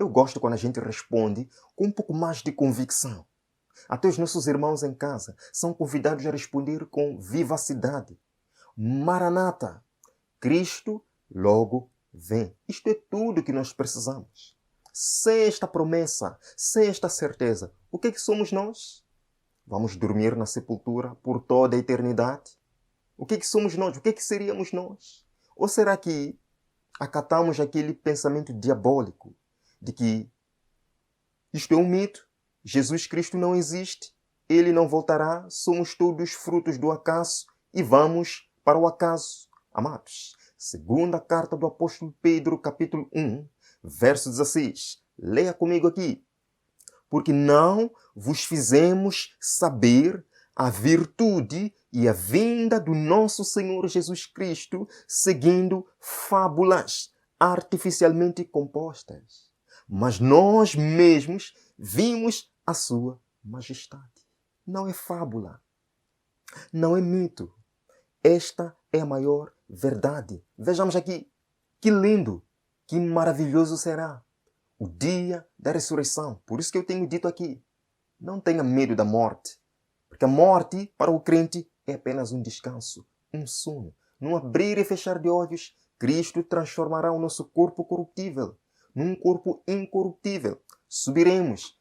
Eu gosto quando a gente responde com um pouco mais de convicção. Até os nossos irmãos em casa são convidados a responder com vivacidade. Maranata, Cristo logo vem. Isto é tudo que nós precisamos. Sem esta promessa, sem esta certeza, o que é que somos nós? Vamos dormir na sepultura por toda a eternidade? O que é que somos nós? O que é que seríamos nós? Ou será que acatamos aquele pensamento diabólico de que isto é um mito, Jesus Cristo não existe, Ele não voltará, somos todos frutos do acaso e vamos para o acaso? Amados, segunda carta do apóstolo Pedro, capítulo 1, verso 16. Leia comigo aqui. Porque não vos fizemos saber a virtude e a vinda do nosso Senhor Jesus Cristo seguindo fábulas artificialmente compostas. Mas nós mesmos vimos a sua majestade. Não é fábula. Não é mito. Esta é a maior verdade. Vejamos aqui. Que lindo, que maravilhoso será o dia da ressurreição. Por isso que eu tenho dito aqui, não tenha medo da morte. Porque a morte, para o crente, é apenas um descanso, um sono. Num abrir e fechar de olhos, Cristo transformará o nosso corpo corruptível num corpo incorruptível. Subiremos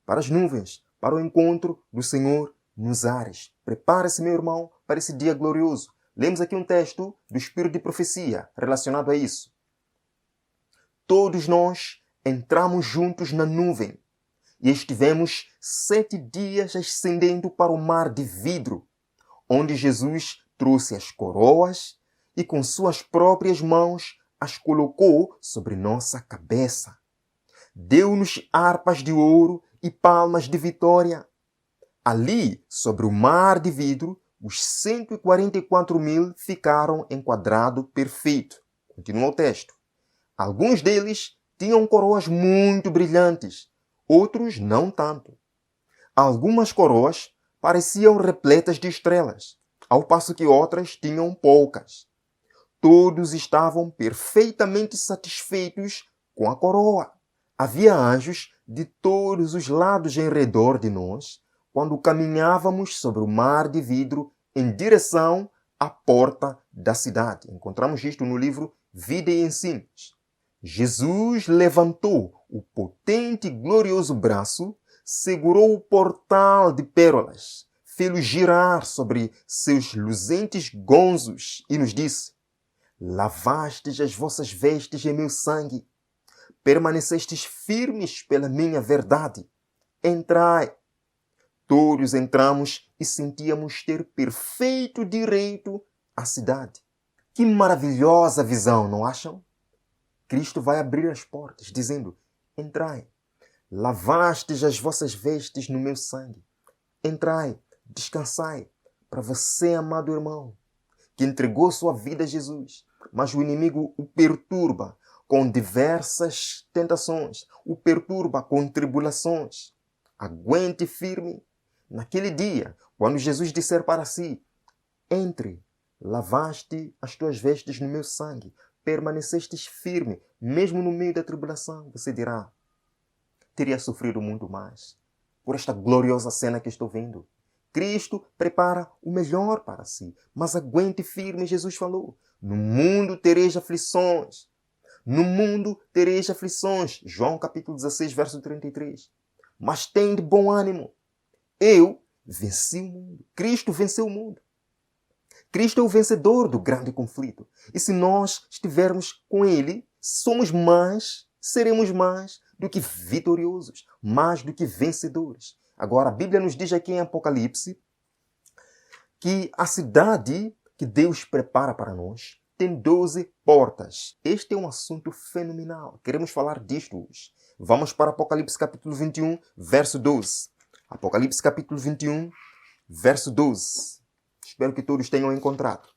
para as nuvens, para o encontro do Senhor nos ares. Prepare-se, meu irmão, para esse dia glorioso. Lemos aqui um texto do Espírito de Profecia relacionado a isso. Todos nós entramos juntos na nuvem e estivemos 7 dias ascendendo para o mar de vidro, onde Jesus trouxe as coroas e com suas próprias mãos as colocou sobre nossa cabeça. Deu-nos harpas de ouro e palmas de vitória. Ali, sobre o mar de vidro, os 144.000 ficaram em quadrado perfeito. Continua o texto. Alguns deles tinham coroas muito brilhantes, outros não tanto. Algumas coroas pareciam repletas de estrelas, ao passo que outras tinham poucas. Todos estavam perfeitamente satisfeitos com a coroa. Havia anjos de todos os lados em redor de nós, quando caminhávamos sobre o mar de vidro em direção à porta da cidade. Encontramos isto no livro Vida e Ensinos. Jesus levantou o potente e glorioso braço, segurou o portal de pérolas, fê-lo girar sobre seus luzentes gonzos e nos disse: lavastes as vossas vestes em meu sangue, permanecestes firmes pela minha verdade. Entrai. Todos entramos e sentíamos ter perfeito direito à cidade. Que maravilhosa visão, não acham? Cristo vai abrir as portas, dizendo: entrai, lavastes as vossas vestes no meu sangue. Entrai, descansai. Para você, amado irmão, que entregou sua vida a Jesus, mas o inimigo o perturba com diversas tentações, o perturba com tribulações. Aguente firme. Naquele dia, quando Jesus disser para si: entre, lavaste as tuas vestes no meu sangue, permanecestes firme, mesmo no meio da tribulação, você dirá: teria sofrido muito mais por esta gloriosa cena que estou vendo. Cristo prepara o melhor para si, mas aguente firme, Jesus falou. No mundo tereis aflições. No mundo tereis aflições. João capítulo 16, verso 33. Mas tem de bom ânimo. Eu venci o mundo. Cristo venceu o mundo. Cristo é o vencedor do grande conflito. E se nós estivermos com Ele, somos mais, seremos mais do que vitoriosos, mais do que vencedores. Agora, a Bíblia nos diz aqui em Apocalipse que a cidade que Deus prepara para nós tem 12 portas. Este é um assunto fenomenal. Queremos falar disto hoje. Vamos para Apocalipse capítulo 21, verso 12. Apocalipse capítulo 21, verso 12. Espero que todos tenham encontrado.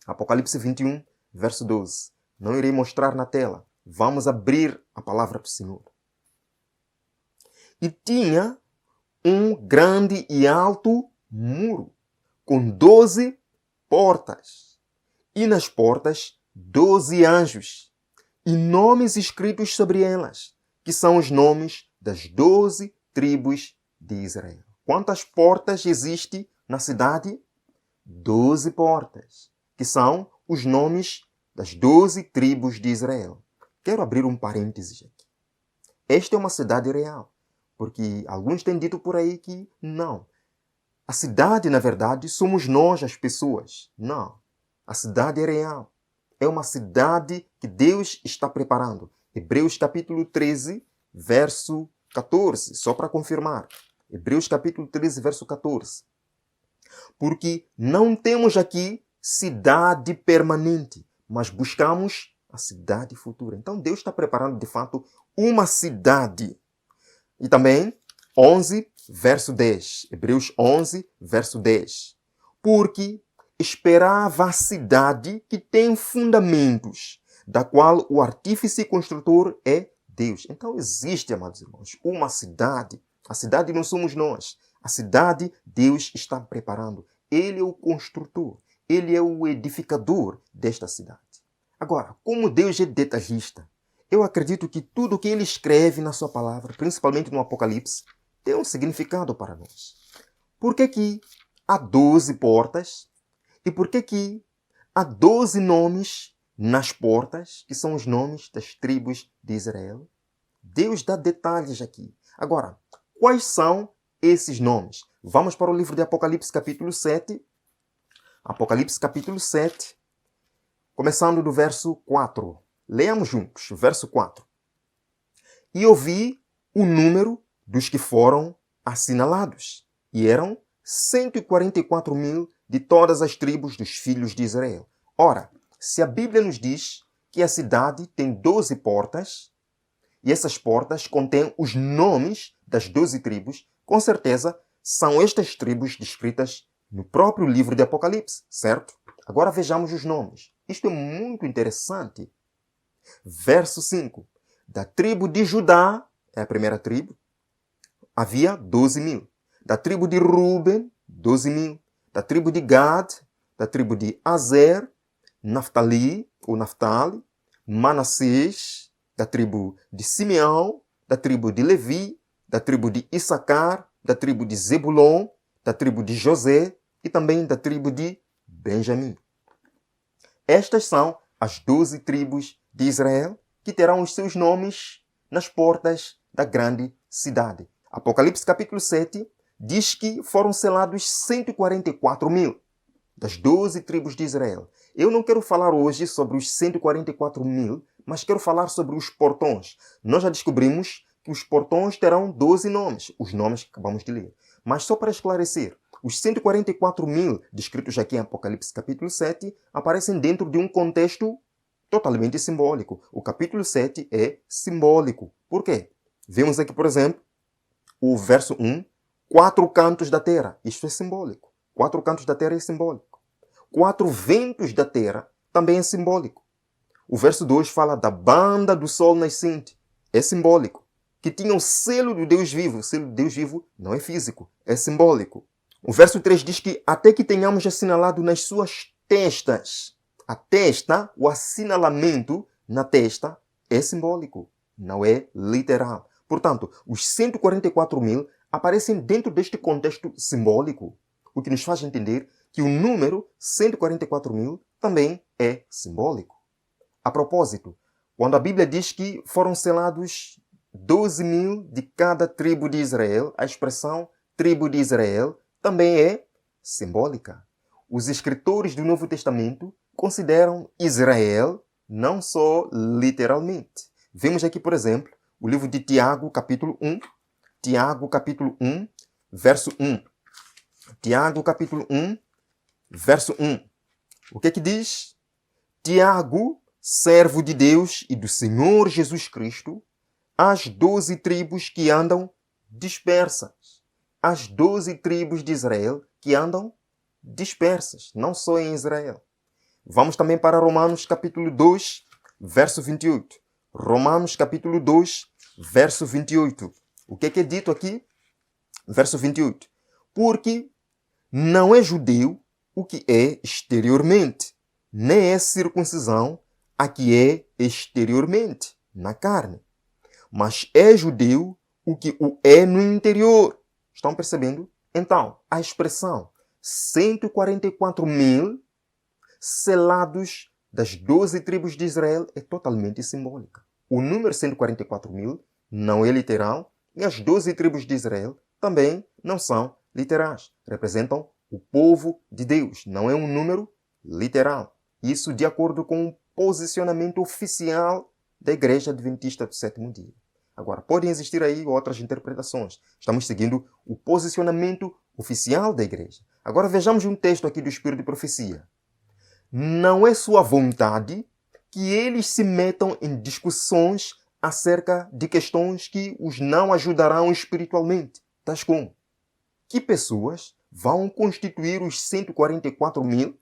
Apocalipse 21, verso 12. Não irei mostrar na tela. Vamos abrir a palavra do Senhor. E tinha um grande e alto muro, com 12 portas. E nas portas, 12 anjos, e nomes escritos sobre elas. que são os nomes das 12 tribos de Israel. Quantas portas existem na cidade? 12 portas, que são os nomes das 12 tribos de Israel. Quero abrir um parênteses aqui. Esta é uma cidade real, porque alguns têm dito por aí que não. A cidade, na verdade, somos nós as pessoas. Não. A cidade é real. É uma cidade que Deus está preparando. Hebreus capítulo 13, verso 14, só para confirmar. Hebreus capítulo 13, verso 14. Porque não temos aqui cidade permanente, mas buscamos a cidade futura. Então Deus está preparando, de fato, uma cidade. E também 11, verso 10. Hebreus 11, verso 10. Porque esperava a cidade que tem fundamentos, da qual o artífice e construtor é Deus. Então existe, amados irmãos, uma cidade. A cidade não somos nós. A cidade Deus está preparando. Ele é o construtor. Ele é o edificador desta cidade. Agora, como Deus é detalhista, eu acredito que tudo o que Ele escreve na sua palavra, principalmente no Apocalipse, tem um significado para nós. Por que há 12 portas? E por que há 12 nomes nas portas, que são os nomes das tribos de Israel? Deus dá detalhes aqui. Agora, quais são esses nomes? Vamos para o livro de Apocalipse, capítulo 7. Apocalipse, capítulo 7, começando do verso 4. Leamos juntos, verso 4. E ouvi o número dos que foram assinalados, e eram 144 mil de todas as tribos dos filhos de Israel. Ora, se a Bíblia nos diz que a cidade tem 12 portas, e essas portas contêm os nomes das 12 tribos, com certeza são estas tribos descritas no próprio livro de Apocalipse, certo? Agora vejamos os nomes. Isto é muito interessante. Verso 5. Da tribo de Judá, é a primeira tribo, havia 12 mil. Da tribo de Ruben, 12 mil. Da tribo de Gad, da tribo de Azer, Naftali, ou Naftali, Manassés, da tribo de Simeão, da tribo de Levi, da tribo de Issacar, da tribo de Zebulon, da tribo de José e também da tribo de Benjamim. Estas são as 12 tribos de Israel que terão os seus nomes nas portas da grande cidade. Apocalipse capítulo 7 diz que foram selados 144 mil das 12 tribos de Israel. Eu não quero falar hoje sobre os 144 mil, mas quero falar sobre os portões. Nós já descobrimos que os portões terão 12 nomes, os nomes que acabamos de ler. Mas só para esclarecer, os 144 mil descritos aqui em Apocalipse capítulo 7 aparecem dentro de um contexto totalmente simbólico. O capítulo 7 é simbólico. Por quê? Vemos aqui, por exemplo, o verso 1, 4 cantos da terra. Isto é simbólico. 4 cantos da terra é simbólico. 4 ventos da terra também é simbólico. O verso 2 fala da banda do sol nascente. É simbólico. Que tinha o selo do Deus vivo. O selo do Deus vivo não é físico, é simbólico. O verso 3 diz que até que tenhamos assinalado nas suas testas. A testa, o assinalamento na testa é simbólico, não é literal. Portanto, os 144 mil aparecem dentro deste contexto simbólico, o que nos faz entender que o número 144 mil também é simbólico. A propósito, quando a Bíblia diz que foram selados 12 mil de cada tribo de Israel, a expressão tribo de Israel também é simbólica. Os escritores do Novo Testamento consideram Israel não só literalmente. Vemos aqui, por exemplo, o livro de Tiago, capítulo 1. Tiago, capítulo 1, verso 1. Tiago, capítulo 1, verso 1. O que diz? Tiago, servo de Deus e do Senhor Jesus Cristo, às 12 tribos que andam dispersas. As 12 tribos de Israel que andam dispersas, não só em Israel. Vamos também para Romanos capítulo 2, verso 28. Romanos capítulo 2, verso 28. O que é dito aqui? Verso 28. Porque não é judeu o que é exteriormente, nem é circuncisão a que é exteriormente, na carne. mas é judeu o que o é no interior. Estão percebendo? Então, a expressão 144.000 selados das 12 tribos de Israel é totalmente simbólica. O número 144.000 não é literal e as 12 tribos de Israel também não são literais. Representam o povo de Deus. Não é um número literal. Isso de acordo com o posicionamento oficial da Igreja Adventista do Sétimo Dia. Agora, podem existir aí outras interpretações. Estamos seguindo o posicionamento oficial da Igreja. Agora vejamos um texto aqui do Espírito de Profecia. Não é sua vontade que eles se metam em discussões acerca de questões que os não ajudarão espiritualmente, tais como: que pessoas vão constituir os 144.000?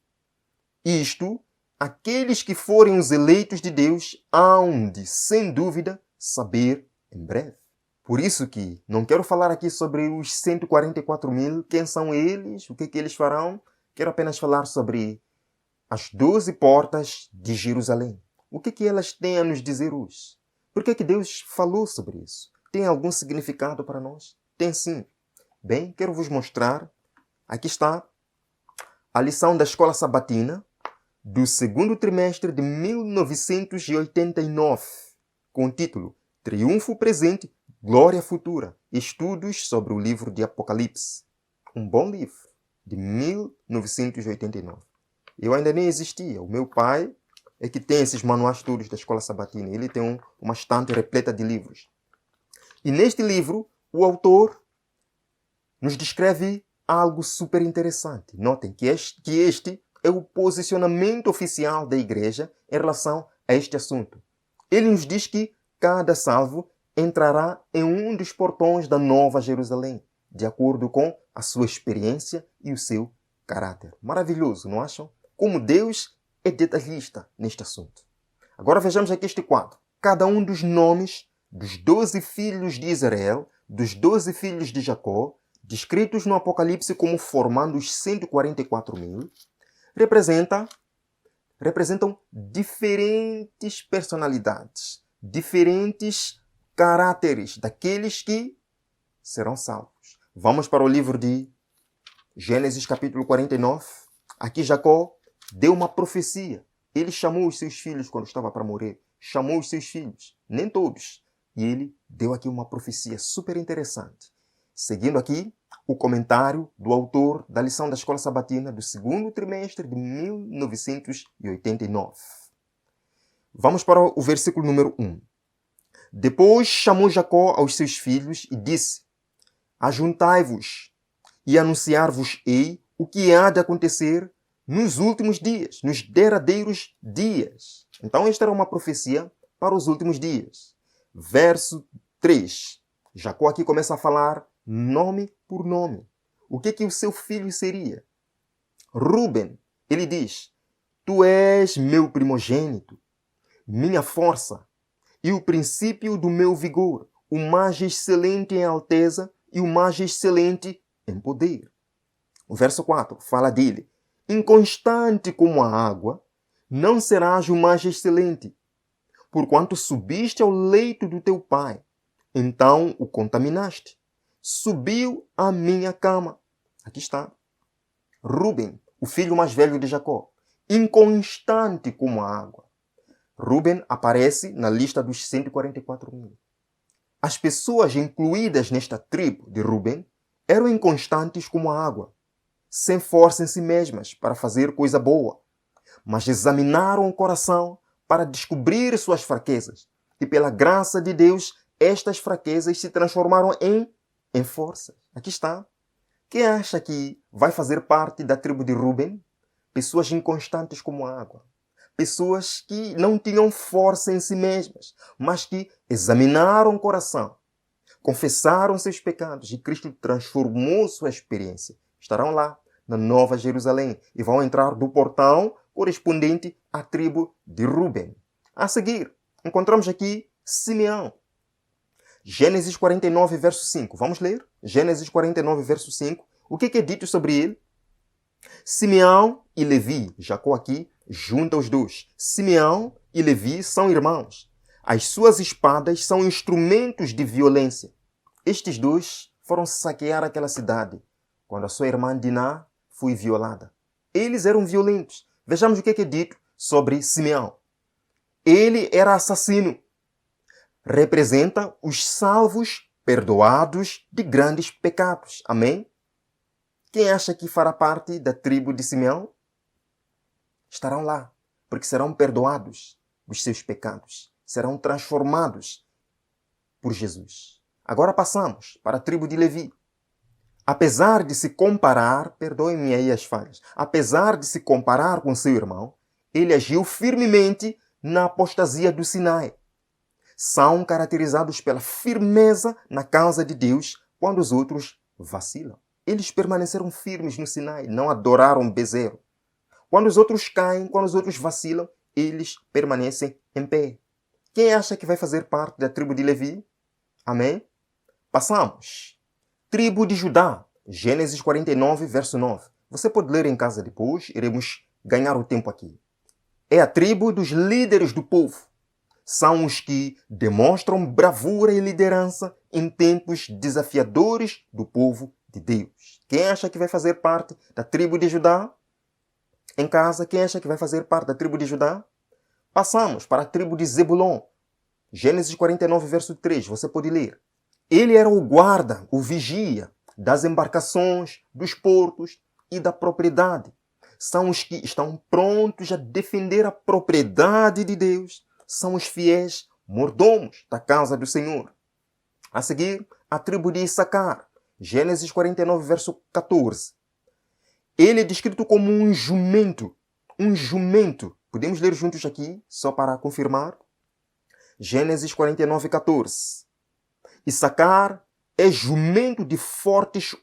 Isto, aqueles que forem os eleitos de Deus hão de, sem dúvida, saber em breve. Por isso que não quero falar aqui sobre os 144.000, quem são eles, o que eles farão. Quero apenas falar sobre as 12 portas de Jerusalém. O que elas têm a nos dizer hoje? Por que Deus falou sobre isso? Tem algum significado para nós? Tem sim. Bem, quero vos mostrar. Aqui está a lição da Escola Sabatina do segundo trimestre de 1989, com o título Triunfo Presente, Glória Futura. Estudos sobre o livro de Apocalipse. Um bom livro, de 1989. Eu ainda nem existia. O meu pai é que tem esses manuais todos da Escola Sabatina. Ele tem uma estante repleta de livros. E neste livro, o autor nos descreve algo super interessante. Notem que este é o posicionamento oficial da Igreja em relação a este assunto. Ele nos diz que cada salvo entrará em um dos portões da Nova Jerusalém, de acordo com a sua experiência e o seu caráter. Maravilhoso, não acham? Como Deus é detalhista neste assunto. Agora vejamos aqui este quadro. Cada um dos nomes dos 12 filhos de Israel, dos 12 filhos de Jacó, descritos no Apocalipse como formando os 144.000, representam diferentes personalidades, diferentes caráteres daqueles que serão salvos. Vamos para o livro de Gênesis capítulo 49. Aqui Jacó deu uma profecia. Ele chamou os seus filhos quando estava para morrer. Chamou os seus filhos, nem todos. E ele deu aqui uma profecia super interessante. Seguindo aqui o comentário do autor da lição da Escola Sabatina do segundo trimestre de 1989. Vamos para o versículo número 1. Depois chamou Jacó aos seus filhos e disse: Ajuntai-vos e anunciar-vos-ei o que há de acontecer nos últimos dias, nos derradeiros dias. Então esta era uma profecia para os últimos dias. Verso 3. Jacó aqui começa a falar nome por nome. O que o seu filho seria? Ruben, ele diz: Tu és meu primogênito, minha força e o princípio do meu vigor, o mais excelente em alteza e o mais excelente em poder. O verso 4 fala dele: Inconstante como a água, não serás o mais excelente, porquanto subiste ao leito do teu pai, então o contaminaste. Subiu à minha cama. Aqui está. Ruben, o filho mais velho de Jacó, inconstante como a água. Ruben aparece na lista dos 144.000. As pessoas incluídas nesta tribo de Ruben eram inconstantes como a água, sem força em si mesmas para fazer coisa boa, mas examinaram o coração para descobrir suas fraquezas. E pela graça de Deus, estas fraquezas se transformaram em forças. Aqui está. Quem acha que vai fazer parte da tribo de Ruben? Pessoas inconstantes como a água. Pessoas que não tinham força em si mesmas, mas que examinaram o coração, confessaram seus pecados e Cristo transformou sua experiência. Estarão lá na Nova Jerusalém e vão entrar do portão correspondente à tribo de Ruben. A seguir, encontramos aqui Simeão. Gênesis 49, verso 5. Vamos ler? Gênesis 49, verso 5. O que é dito sobre ele? Simeão e Levi. Jacó aqui junta os dois. Simeão e Levi são irmãos. As suas espadas são instrumentos de violência. Estes dois foram saquear aquela cidade quando a sua irmã Diná foi violada. Eles eram violentos. Vejamos o que é dito sobre Simeão. Ele era assassino. Representa os salvos perdoados de grandes pecados. Amém? Quem acha que fará parte da tribo de Simeão? Estarão lá, porque serão perdoados os seus pecados. Serão transformados por Jesus. Agora passamos para a tribo de Levi. Apesar de se comparar, perdoem-me aí as falhas, apesar de se comparar com seu irmão, ele agiu firmemente na apostasia do Sinai. São caracterizados pela firmeza na causa de Deus quando os outros vacilam. Eles permaneceram firmes no Sinai, não adoraram bezerro. Quando os outros caem, quando os outros vacilam, eles permanecem em pé. Quem acha que vai fazer parte da tribo de Levi? Amém? Passamos. Tribo de Judá, Gênesis 49, verso 9. Você pode ler em casa depois, iremos ganhar o tempo aqui. É a tribo dos líderes do povo. São os que demonstram bravura e liderança em tempos desafiadores do povo de Deus. Quem acha que vai fazer parte da tribo de Judá? Em casa, quem acha que vai fazer parte da tribo de Judá? Passamos para a tribo de Zebulon. Gênesis 49, verso 3. Você pode ler. Ele era o guarda, o vigia das embarcações, dos portos e da propriedade. São os que estão prontos a defender a propriedade de Deus. São os fiéis mordomos da casa do Senhor. A seguir, a tribo de Issacar. Gênesis 49, verso 14. Ele é descrito como um jumento. Um jumento. Podemos ler juntos aqui, só para confirmar? Gênesis 49, 14. Issacar é jumento de fortes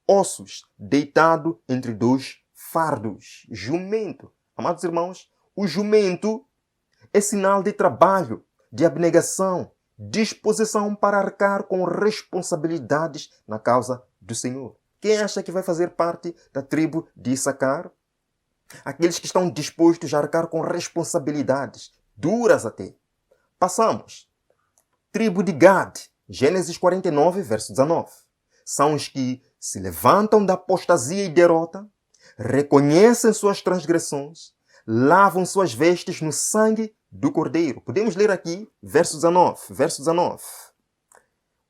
ossos, deitado entre dois fardos. Jumento. Amados irmãos, o jumento é sinal de trabalho, de abnegação, disposição para arcar com responsabilidades na causa do Senhor. Quem acha que vai fazer parte da tribo de Issacar? Aqueles que estão dispostos a arcar com responsabilidades, duras até. Passamos. Tribo de Gad, Gênesis 49, verso 19. São os que se levantam da apostasia e derrota, reconhecem suas transgressões, lavam suas vestes no sangue do Cordeiro. Podemos ler aqui, verso 19. Verso 19.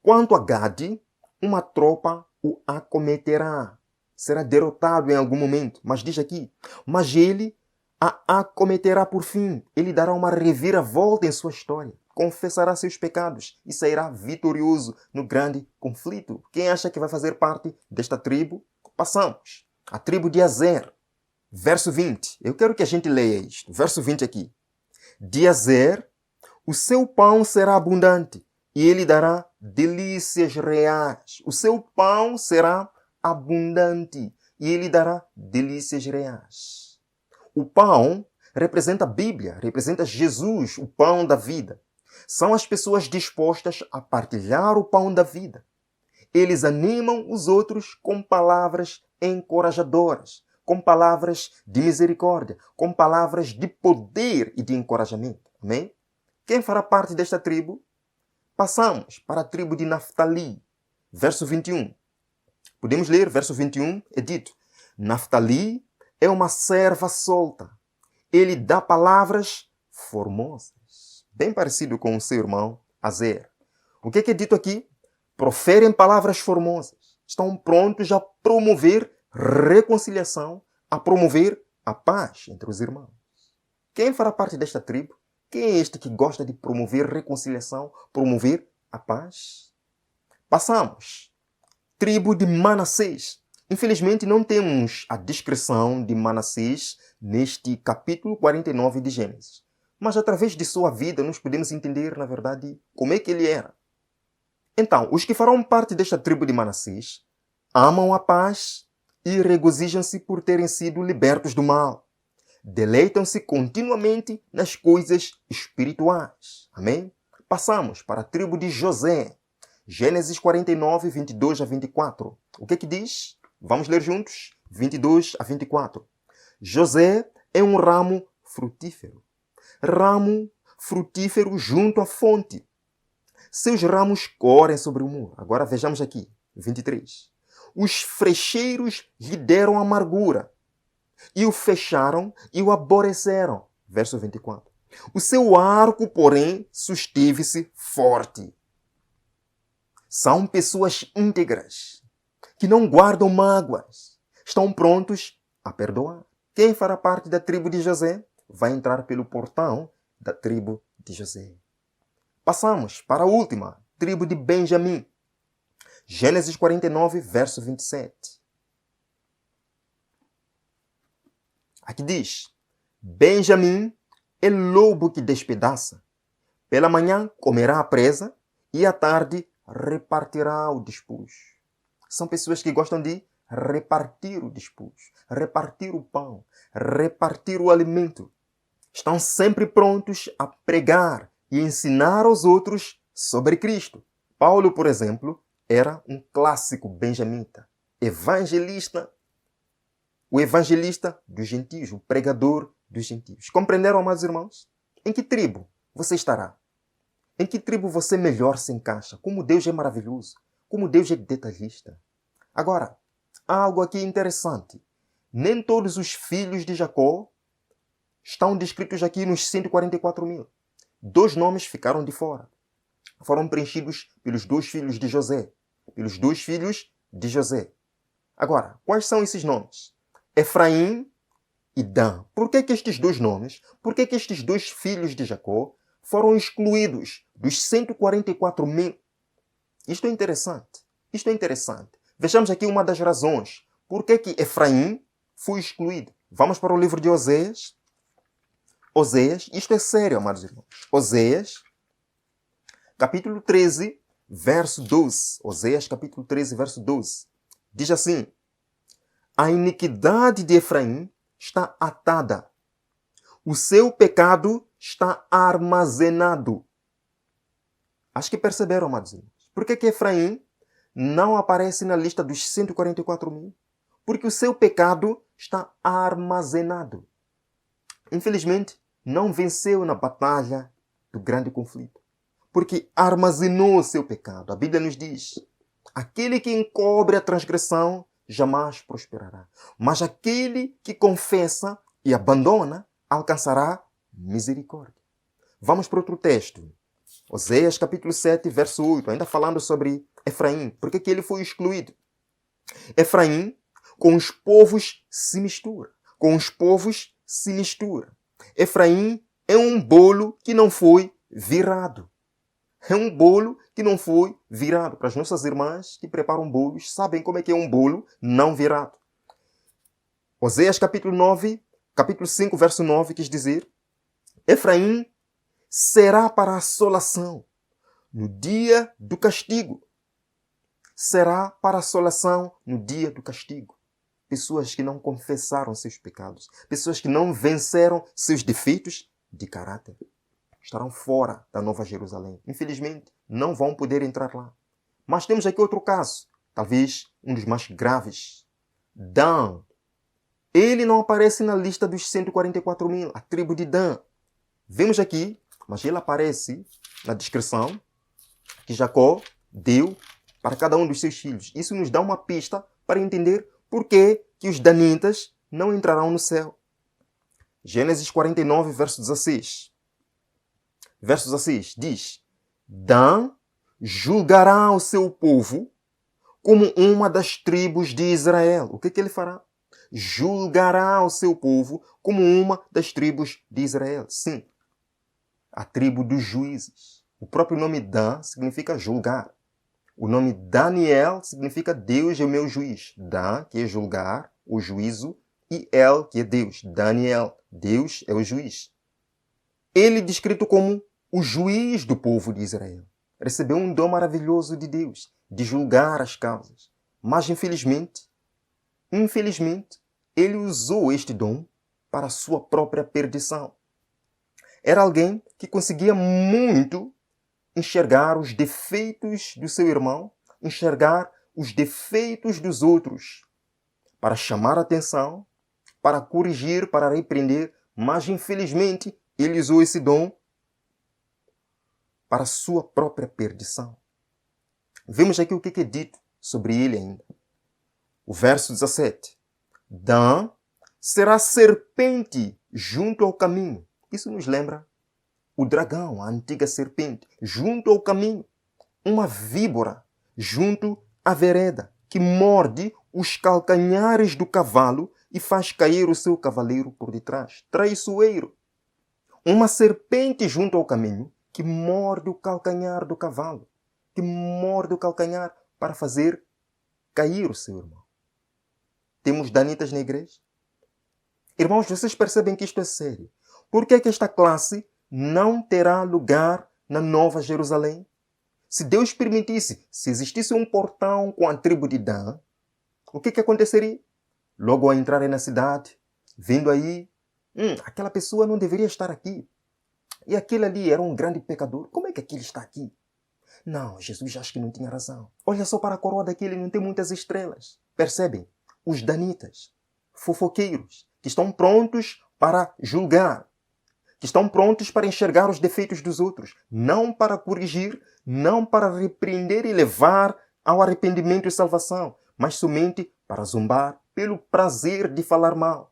Quanto a Gad, uma tropa o acometerá. Será derrotado em algum momento. Mas diz aqui, mas ele a acometerá por fim. Ele dará uma reviravolta em sua história. Confessará seus pecados e sairá vitorioso no grande conflito. Quem acha que vai fazer parte desta tribo? Passamos. A tribo de Azer. Verso 20. Eu quero que a gente leia isto. Verso 20 aqui. De Azer, o seu pão será abundante e ele dará delícias reais. O seu pão será abundante e ele dará delícias reais. O pão representa a Bíblia, representa Jesus, o pão da vida. São as pessoas dispostas a partilhar o pão da vida. Eles animam os outros com palavras encorajadoras, com palavras de misericórdia, com palavras de poder e de encorajamento. Amém? Quem fará parte desta tribo? Passamos para a tribo de Naftali. Verso 21. Podemos ler, verso 21, é dito: Naftali é uma serva solta. Ele dá palavras formosas. Bem parecido com o seu irmão Azer. O que é dito aqui? Proferem palavras formosas. Estão prontos a promover reconciliação, a promover a paz entre os irmãos. Quem fará parte desta tribo? Quem é este que gosta de promover reconciliação, promover a paz? Passamos. Tribo de Manassés. Infelizmente não temos a descrição de Manassés neste capítulo 49 de Gênesis. Mas através de sua vida nós podemos entender, na verdade, como é que ele era. Então, os que farão parte desta tribo de Manassés amam a paz e regozijam-se por terem sido libertos do mal. Deleitam-se continuamente nas coisas espirituais. Amém? Passamos para a tribo de José. Gênesis 49, 22 a 24. O que diz? Vamos ler juntos? 22 a 24. José é um ramo frutífero. Ramo frutífero junto à fonte. Seus ramos correm sobre o muro. Agora vejamos aqui, 23. Os frecheiros lhe deram amargura, e o fecharam e o aborreceram. Verso 24. O seu arco, porém, susteve-se forte. São pessoas íntegras, que não guardam mágoas, estão prontos a perdoar. Quem fará parte da tribo de José vai entrar pelo portão da tribo de José. Passamos para a última, tribo de Benjamim. Gênesis 49, verso 27. Aqui diz: Benjamim é lobo que despedaça. Pela manhã comerá a presa e à tarde repartirá o despojo. São pessoas que gostam de repartir o despojo, repartir o pão, repartir o alimento. Estão sempre prontos a pregar e ensinar aos outros sobre Cristo. Paulo, por exemplo, era um clássico benjamita, evangelista, o evangelista dos gentios, o pregador dos gentios. Compreenderam, amados irmãos? Em que tribo você estará? Em que tribo você melhor se encaixa? Como Deus é maravilhoso, como Deus é detalhista. Agora, há algo aqui interessante. Nem todos os filhos de Jacó estão descritos aqui nos 144 mil. 2 nomes ficaram de fora. Foram preenchidos pelos 2 filhos de José. Pelos 2 filhos de José. Agora, quais são esses nomes? Efraim e Dan. Por que estes 2 nomes? Por que estes 2 filhos de Jacó foram excluídos dos 144 mil? Isto é interessante. Isto é interessante. Vejamos aqui uma das razões. Por que Efraim foi excluído? Vamos para o livro de Oséias. Oséias, isto é sério, amados irmãos. Oséias, capítulo 13, verso 12. Oséias, capítulo 13, verso 12. Diz assim: a iniquidade de Efraim está atada. O seu pecado está armazenado. Acho que perceberam, amados irmãos. Por que Efraim não aparece na lista dos 144 mil? Porque o seu pecado está armazenado. Infelizmente, não venceu na batalha do grande conflito. Porque armazenou o seu pecado. A Bíblia nos diz: aquele que encobre a transgressão jamais prosperará. Mas aquele que confessa e abandona alcançará misericórdia. Vamos para outro texto. Oséias capítulo 7, verso 8. Ainda falando sobre Efraim. Por que ele foi excluído? Efraim com os povos se mistura. Com os povos se mistura. Efraim é um bolo que não foi virado. É um bolo que não foi virado. Para as nossas irmãs que preparam bolos, sabem como é que é um bolo não virado. Oséias capítulo 9, capítulo 5, verso 9, quis dizer: Efraim será para a assolação no dia do castigo. Será para a assolação no dia do castigo. Pessoas que não confessaram seus pecados. Pessoas que não venceram seus defeitos de caráter. Estarão fora da Nova Jerusalém. Infelizmente, não vão poder entrar lá. Mas temos aqui outro caso. Talvez um dos mais graves. Dan. Ele não aparece na lista dos 144 mil. A tribo de Dan. Vemos aqui, mas ele aparece na descrição que Jacó deu para cada um dos seus filhos. Isso nos dá uma pista para entender por que os danitas não entrarão no céu. Gênesis 49, verso 16. Verso 16 diz: Dan julgará o seu povo como uma das tribos de Israel. O que ele fará? Julgará o seu povo como uma das tribos de Israel. Sim, a tribo dos juízes. O próprio nome Dan significa julgar. O nome Daniel significa Deus é o meu juiz. Dan, que é julgar, o juízo, e El, que é Deus. Daniel, Deus é o juiz. Ele é descrito como o juiz do povo de Israel. Recebeu um dom maravilhoso de Deus, de julgar as causas. Mas, infelizmente, ele usou este dom para a sua própria perdição. Era alguém que conseguia muito enxergar os defeitos do seu irmão, enxergar os defeitos dos outros, para chamar a atenção, para corrigir, para repreender, mas infelizmente ele usou esse dom para a sua própria perdição. Vemos aqui o que é dito sobre ele ainda. O verso 17. Dan será serpente junto ao caminho. Isso nos lembra o dragão, a antiga serpente, junto ao caminho. Uma víbora junto à vereda, que morde os calcanhares do cavalo e faz cair o seu cavaleiro por detrás. Traiçoeiro. Uma serpente junto ao caminho que morde o calcanhar do cavalo, que morde o calcanhar para fazer cair o seu irmão. Temos danitas na igreja? Irmãos, vocês percebem que isto é sério. Por que esta classe não terá lugar na Nova Jerusalém? Se Deus permitisse, se existisse um portão com a tribo de Dan, o que aconteceria? Logo ao entrarem na cidade, vindo aí, aquela pessoa não deveria estar aqui. E aquele ali era um grande pecador. Como é que aquele está aqui? Não, Jesus acho que não tinha razão. Olha só para a coroa daquele, não tem muitas estrelas. Percebem? Os danitas, fofoqueiros, que estão prontos para julgar, que estão prontos para enxergar os defeitos dos outros, não para corrigir, não para repreender e levar ao arrependimento e salvação, mas somente para zombar pelo prazer de falar mal.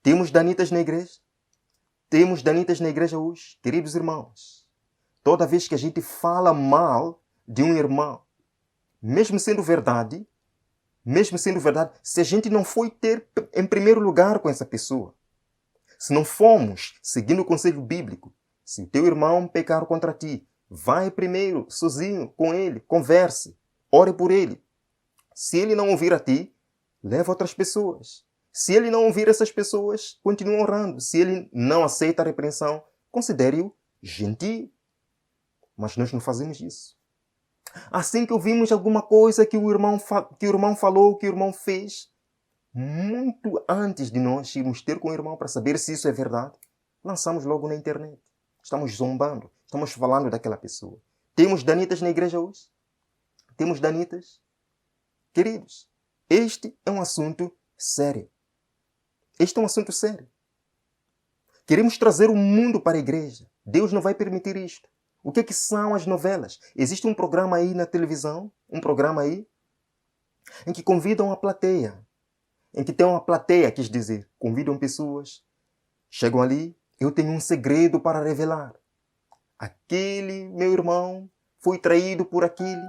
Temos danitas na igreja? Temos danitas na igreja hoje? Queridos irmãos, toda vez que a gente fala mal de um irmão, mesmo sendo verdade, se a gente não foi ter em primeiro lugar com essa pessoa, se não fomos seguindo o conselho bíblico, se o teu irmão pecar contra ti, vai primeiro sozinho com ele, converse, ore por ele. Se ele não ouvir a ti, leva outras pessoas. Se ele não ouvir essas pessoas, continua orando. Se ele não aceita a repreensão, considere-o gentio. Mas nós não fazemos isso. Assim que ouvimos alguma coisa que o irmão falou, que o irmão fez, muito antes de nós irmos ter com o irmão para saber se isso é verdade, lançamos logo na internet. Estamos zombando, estamos falando daquela pessoa. Temos danitas na igreja hoje? Temos danitas? Queridos, este é um assunto sério. Este é um assunto sério. Queremos trazer o mundo para a igreja. Deus não vai permitir isto. O que são as novelas? Existe um programa aí na televisão, em que convidam a plateia. Em que tem uma plateia, quis dizer, convidam pessoas. Chegam ali, eu tenho um segredo para revelar. Aquele meu irmão foi traído por aquele.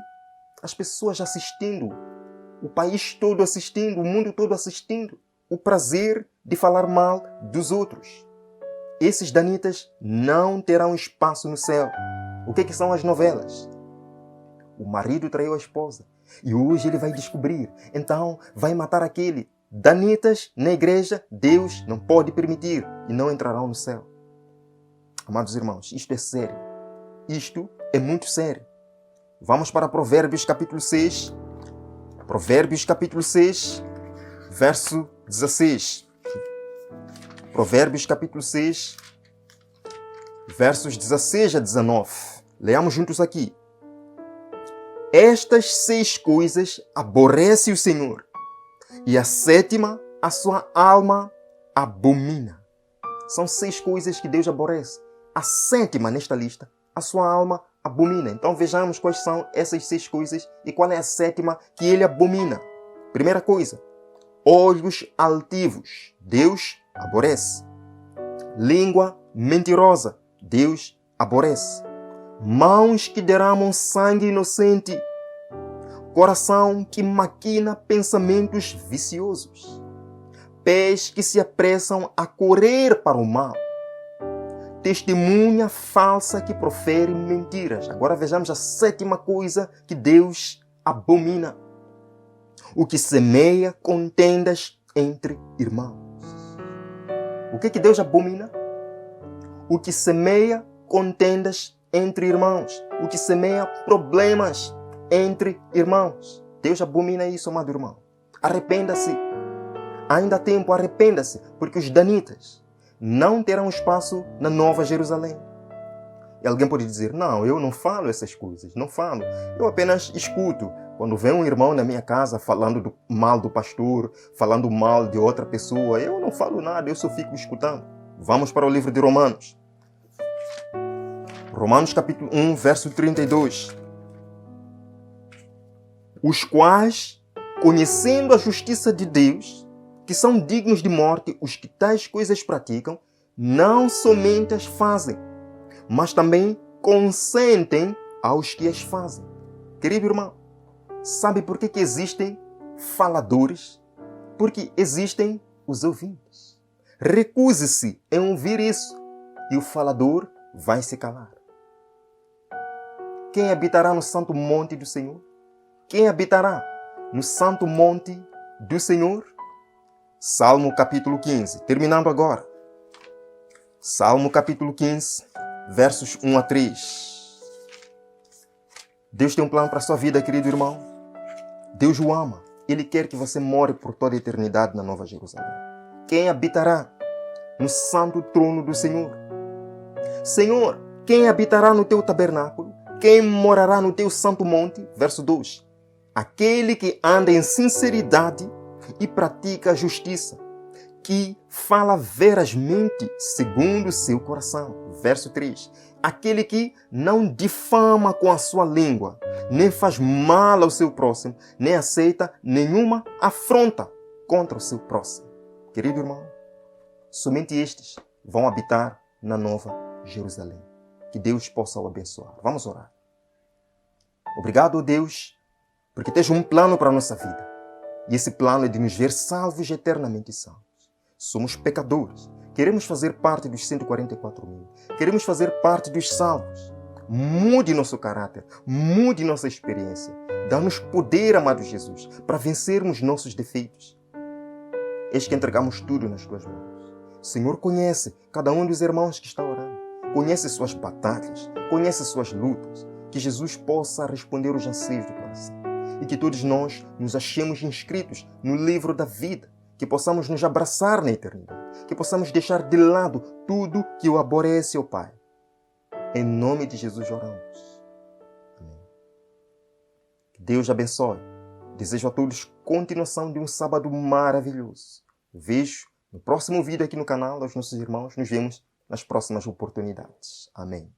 As pessoas assistindo, o país todo assistindo, o mundo todo assistindo. O prazer de falar mal dos outros. Esses danitas não terão espaço no céu. O que são as novelas? O marido traiu a esposa e hoje ele vai descobrir. Então vai matar aquele. Danitas na igreja, Deus não pode permitir e não entrarão no céu. Amados irmãos, isto é sério. Isto é muito sério. Vamos para Provérbios capítulo 6. Provérbios capítulo 6, verso 16. Provérbios capítulo 6, versos 16 a 19. Leamos juntos aqui. Estas 6 coisas aborrece o Senhor, e a 7ª a sua alma abomina. São 6 coisas que Deus aborrece. A 7ª nesta lista, a sua alma abomina. Então vejamos quais são essas 6 coisas e qual é a 7ª que ele abomina. Primeira coisa, olhos altivos, Deus aborrece. Língua mentirosa, Deus aborrece. Mãos que derramam sangue inocente. Coração que maquina pensamentos viciosos. Pés que se apressam a correr para o mal. Testemunha falsa que profere mentiras. Agora vejamos a 7ª coisa que Deus abomina. O que semeia contendas entre irmãos. O que Deus abomina? O que semeia contendas entre irmãos. O que semeia problemas entre irmãos. Deus abomina isso, amado irmão. Arrependa-se. Ainda há tempo, arrependa-se, porque os danitas não terão espaço na Nova Jerusalém. E alguém pode dizer, não, eu não falo essas coisas, não falo. Eu apenas escuto. Quando vem um irmão na minha casa falando mal do pastor, falando mal de outra pessoa, eu não falo nada, eu só fico escutando. Vamos para o livro de Romanos. Romanos capítulo 1, verso 32. Os quais, conhecendo a justiça de Deus, que são dignos de morte os que tais coisas praticam, não somente as fazem, mas também consentem aos que as fazem. Querido irmão, sabe por que existem faladores? Porque existem os ouvintes. Recuse-se em ouvir isso e o falador vai se calar. Quem habitará no santo monte do Senhor? Quem habitará no santo monte do Senhor? Salmo capítulo 15, terminando agora. Salmo capítulo 15, versos 1 a 3. Deus tem um plano para a sua vida, querido irmão. Deus o ama. Ele quer que você more por toda a eternidade na Nova Jerusalém. Quem habitará no santo trono do Senhor? Senhor, quem habitará no teu tabernáculo? Quem morará no teu santo monte? Verso 2. Aquele que anda em sinceridade e pratica a justiça, que fala verazmente segundo o seu coração. Verso 3. Aquele que não difama com a sua língua, nem faz mal ao seu próximo, nem aceita nenhuma afronta contra o seu próximo. Querido irmão, somente estes vão habitar na Nova Jerusalém. Que Deus possa o abençoar. Vamos orar. Obrigado, Deus, porque tens um plano para a nossa vida. E esse plano é de nos ver salvos eternamente salvos. Somos pecadores. Queremos fazer parte dos 144 mil. Queremos fazer parte dos salvos. Mude nosso caráter. Mude nossa experiência. Dá-nos poder, amado Jesus, para vencermos nossos defeitos. Eis que entregamos tudo nas tuas mãos. O Senhor conhece cada um dos irmãos que está orando. Conhece suas batalhas. Conhece suas lutas. Que Jesus possa responder os anseios do coração. E que todos nós nos achemos inscritos no livro da vida. Que possamos nos abraçar na eternidade. Que possamos deixar de lado tudo que o aborrece, ó Pai. Em nome de Jesus oramos. Amém. Que Deus abençoe. Desejo a todos continuação de um sábado maravilhoso. Vejo no próximo vídeo aqui no canal, aos nossos irmãos. Nos vemos nas próximas oportunidades. Amém.